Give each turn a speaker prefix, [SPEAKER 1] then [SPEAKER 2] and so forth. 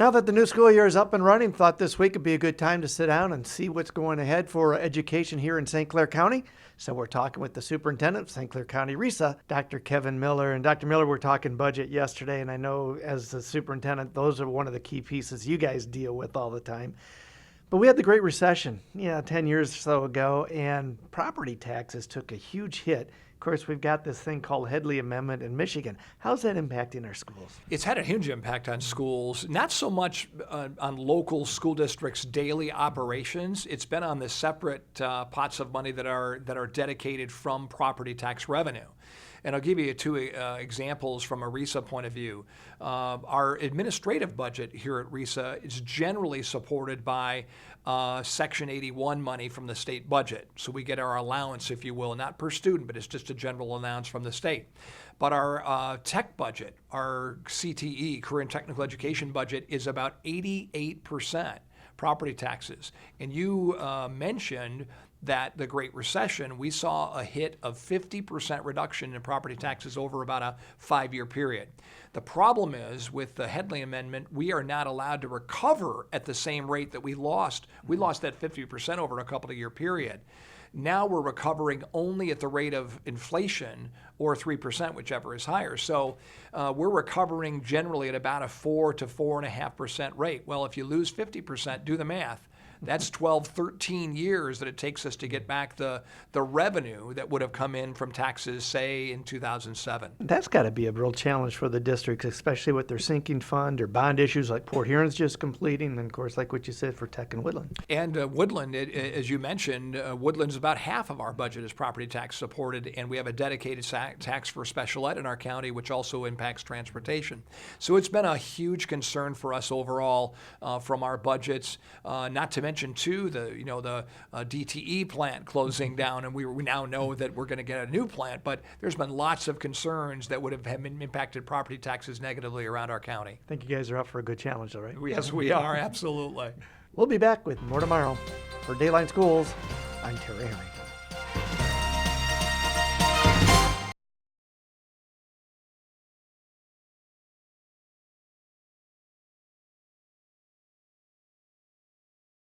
[SPEAKER 1] Now that the new school year is up and running, thought this week would be a good time to sit down and see what's going ahead for education here in St. Clair County. So we're talking with the superintendent of St. Clair County RESA, Dr. Kevin Miller. And Dr. Miller, we're talking budget yesterday, and I know as the superintendent, those are one of the key pieces you guys deal with all the time. But we had the Great Recession, 10 years or so ago, and property taxes took a huge hit. Of course, we've got this thing called Headley Amendment in Michigan. How's that impacting our schools?
[SPEAKER 2] It's had a huge impact on schools, not so much on local school districts' daily operations. It's been on the separate pots of money that are dedicated from property tax revenue. And I'll give you two examples from a RESA point of view. Our administrative budget here at RESA is generally supported by Section 81 money from the state budget. So we get our allowance, if you will, not per student, but it's just a general allowance from the state. But our tech budget, our CTE, Career and Technical Education budget, is about 88% property taxes. And you mentioned that the Great Recession, we saw a hit of 50% reduction in property taxes over about a 5-year period. The problem is with the Headley Amendment, we are not allowed to recover at the same rate that we lost. We lost that 50% over a couple of year period. Now we're recovering only at the rate of inflation or 3%, whichever is higher. So we're recovering generally at about a 4 to 4.5% rate. Well, if you lose 50%, do the math. That's 12, 13 years that it takes us to get back the revenue that would have come in from taxes, say, in 2007.
[SPEAKER 1] That's got to be a real challenge for the districts, especially with their sinking fund or bond issues like Port Huron's just completing, and of course, like what you said for Tech and Woodland.
[SPEAKER 2] And Woodland, as you mentioned, Woodland's about half of our budget is property tax supported, and we have a dedicated tax for special ed in our county, which also impacts transportation. So it's been a huge concern for us overall from our budgets, not to mention too the DTE plant closing down, and we now know that we're going to get a new plant. But there's been lots of concerns that would have impacted property taxes negatively around our county.
[SPEAKER 1] I think you guys are up for a good challenge, though, right?
[SPEAKER 2] Yes, we are, absolutely.
[SPEAKER 1] We'll be back with more tomorrow. For Dateline Schools, I'm Terry Herring.